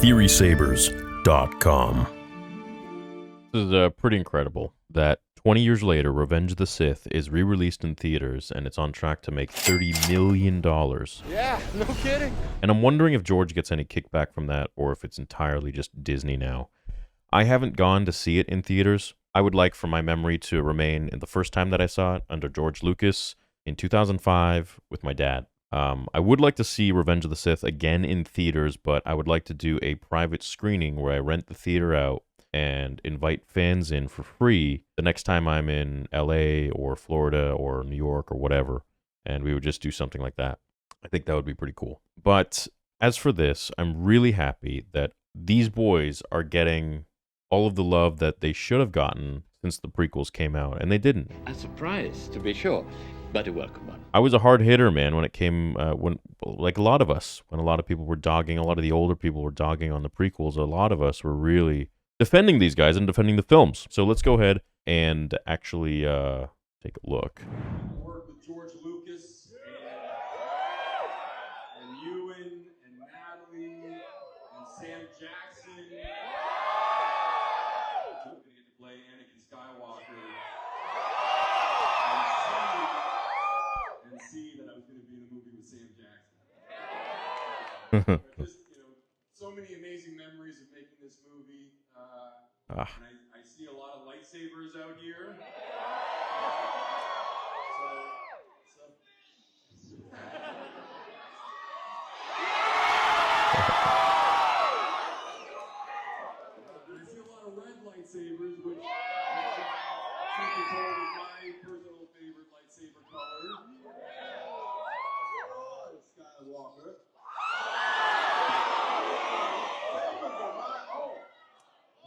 TheorySabers.com. This is pretty incredible that 20 years later, Revenge of the Sith is re-released in theaters, and it's on track to make $30 million. Yeah, no kidding. And I'm wondering if George gets any kickback from that, or if it's entirely just Disney now. I haven't gone to see it in theaters. I would like for my memory to remain in the first time that I saw it, under George Lucas, in 2005, with my dad. I would like to see Revenge of the Sith again in theaters, but I would like to do a private screening where I rent the theater out and invite fans in for free the next time I'm in LA or Florida or New York or whatever, and we would just do something like that. I think that would be pretty cool. But as for this, I'm really happy that these boys are getting all of the love that they should have gotten since the prequels came out, and they didn't. A surprise, to be sure, but a welcome one. I was a hard hitter, man, when it came, like a lot of us, when a lot of people were dogging, a lot of the older people were dogging on the prequels, a lot of us were really defending these guys and defending the films. So let's go ahead and actually take a look. Work with George Lucas and Ewan and Natalie and Sam Jackson. I'm going to get to play Anakin Skywalker and see that I was going to be in a movie with Sam Jackson. Just, so many amazing memories of making this movie. And I see a lot of lightsabers out here. I see a lot of red lightsabers, which people told is my personal favorite lightsaber color. Skywalker.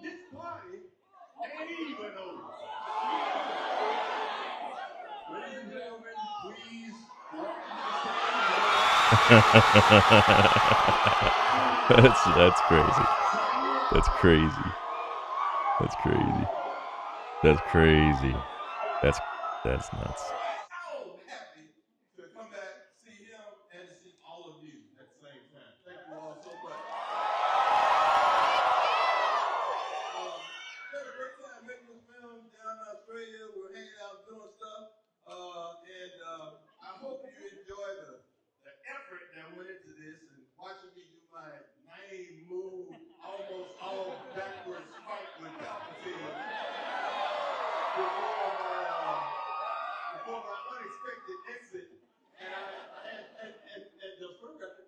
This party ain't even over. Ladies and gentlemen, please That's crazy. That's crazy. That's crazy. That's crazy. That's nuts. so happy to come back, see him, and see all of you at the same time. Thank you all so much. Had a great time making this film down in Australia. We're hanging out doing stuff. And I hope you enjoy the effort that went into this and watching me do my 90 move, almost all backwards fight with Palpatine before my unexpected exit. And just for the record,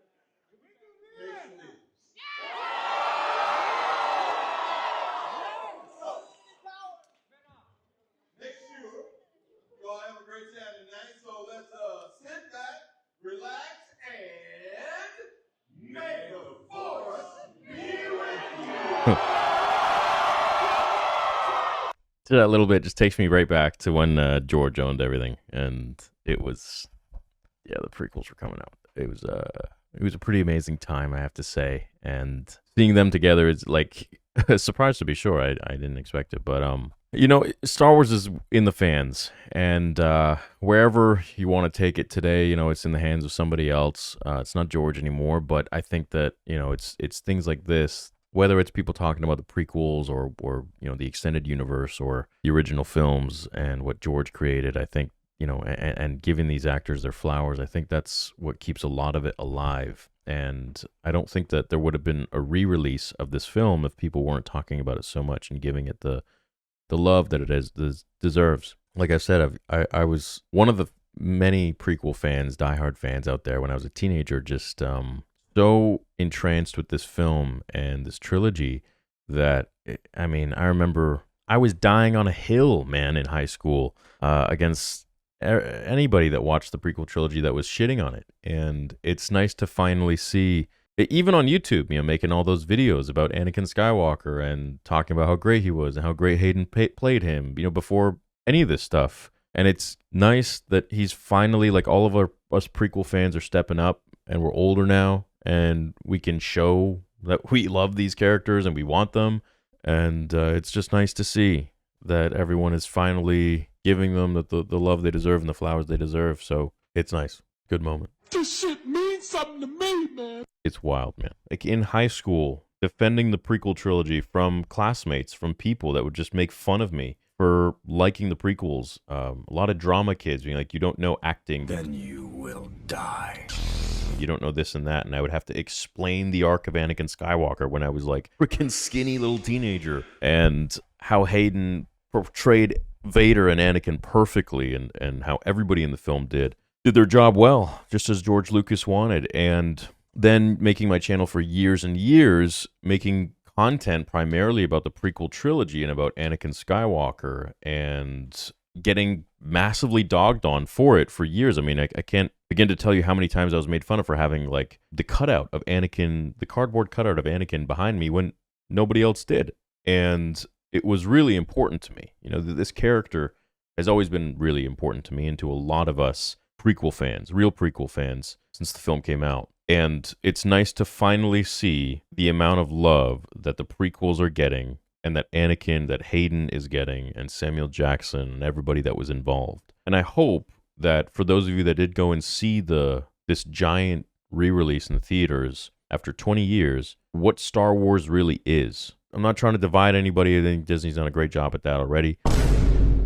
make some news. Make sure you all have a great time tonight. So let's sit back, relax, and may the force be with you. So that little bit just takes me right back to when George owned everything, and it was, the prequels were coming out. It was a pretty amazing time, I have to say, and seeing them together is like a surprise, to be sure. I didn't expect it, but Star Wars is in the fans, and wherever you want to take it today, it's in the hands of somebody else. It's not George anymore, but I think that it's things like this. Whether it's people talking about the prequels or the extended universe or the original films and what George created, I think, and giving these actors their flowers, I think that's what keeps a lot of it alive. And I don't think that there would have been a re-release of this film if people weren't talking about it so much and giving it the love that it deserves. Like I said, I was one of the many prequel fans, diehard fans out there when I was a teenager, just so entranced with this film and this trilogy that, I remember I was dying on a hill, man, in high school against anybody that watched the prequel trilogy that was shitting on it. And it's nice to finally see, even on YouTube, making all those videos about Anakin Skywalker and talking about how great he was and how great Hayden played him, before any of this stuff. And it's nice that he's finally, like, all of us prequel fans are stepping up, and we're older now, and we can show that we love these characters and we want them. And it's just nice to see that everyone is finally giving them the love they deserve and the flowers they deserve. So it's nice. Good moment. This shit means something to me, man. It's wild, man. Like, in high school, defending the prequel trilogy from classmates, from people that would just make fun of me for liking the prequels. A lot of drama kids being like, you don't know acting. Then you will die. You don't know this and that. And I would have to explain the arc of Anakin Skywalker when I was like freaking skinny little teenager, and how Hayden portrayed Vader and Anakin perfectly, and how everybody in the film did their job well, just as George Lucas wanted. And then making my channel for years and years, making content primarily about the prequel trilogy and about Anakin Skywalker, and getting massively dogged on for it for years. I mean, I can't begin to tell you how many times I was made fun of for having like the cutout of Anakin, the cardboard cutout of Anakin behind me when nobody else did. And it was really important to me. You know, this character has always been really important to me and to a lot of us prequel fans, real prequel fans, since the film came out. And it's nice to finally see the amount of love that the prequels are getting, and that Anakin, that Hayden is getting, and Samuel Jackson, and everybody that was involved. And I hope that for those of you that did go and see this giant re-release in the theaters after 20 years, what Star Wars really is. I'm not trying to divide anybody. I think Disney's done a great job at that already.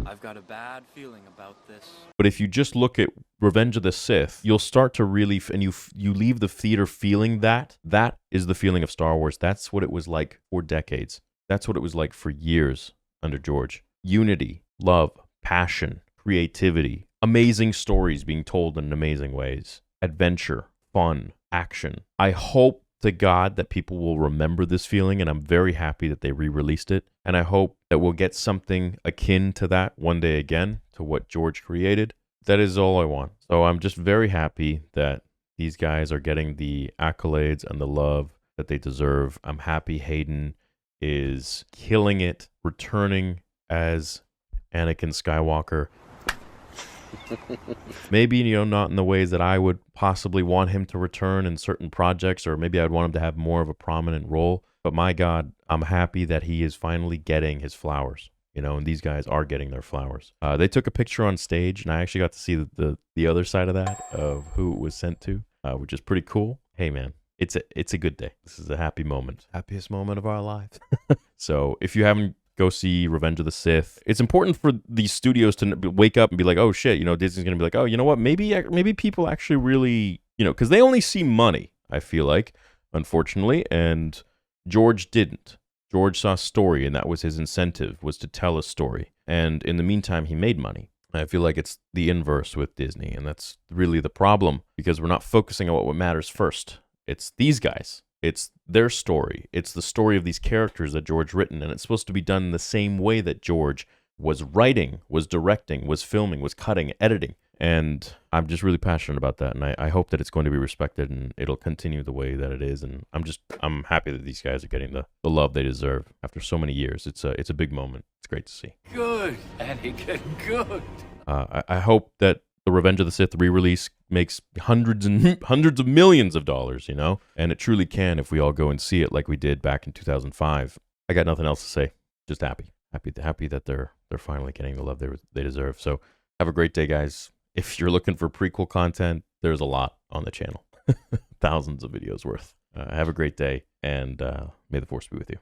I've got a bad feeling about this. But if you just look at Revenge of the Sith, you'll start to really, and you leave the theater feeling that is the feeling of Star Wars. That's what it was like for decades. That's what it was like for years under George. Unity, love, passion, creativity, amazing stories being told in amazing ways, adventure, fun, action. I hope to God that people will remember this feeling, and I'm very happy that they re-released it. And I hope that we'll get something akin to that one day again, to what George created. That is all I want. So I'm just very happy that these guys are getting the accolades and the love that they deserve. I'm happy Hayden is killing it, returning as Anakin Skywalker. Maybe, not in the ways that I would possibly want him to return in certain projects, or maybe I'd want him to have more of a prominent role. But my God, I'm happy that he is finally getting his flowers, and these guys are getting their flowers. They took a picture on stage, and I actually got to see the other side of that, of who it was sent to, which is pretty cool. Hey, man. It's a good day. This is a happy moment. Happiest moment of our lives. So if you haven't go see Revenge of the Sith, it's important for these studios to wake up and be like, oh shit, Disney's going to be like, oh, you know what? Maybe people actually really, because they only see money, I feel like, unfortunately. And George didn't. George saw story, and that was his incentive, was to tell a story. And in the meantime, he made money. I feel like it's the inverse with Disney, and that's really the problem, because we're not focusing on what matters first. It's these guys. It's their story. It's the story of these characters that George written, and it's supposed to be done in the same way that George was writing, was directing, was filming, was cutting, editing. And I'm just really passionate about that, and I hope that it's going to be respected, and it'll continue the way that it is. And I'm happy that these guys are getting the love they deserve after so many years. It's a big moment. It's great to see. Good, Anakin, good. I hope that the Revenge of the Sith re-release makes hundreds of millions of dollars, and it truly can if we all go and see it like we did back in 2005. I got nothing else to say. Just happy that they're finally getting the love they deserve. So have a great day, guys. If you're looking for prequel content, there's a lot on the channel. Thousands of videos worth. Have a great day, and may the Force be with you.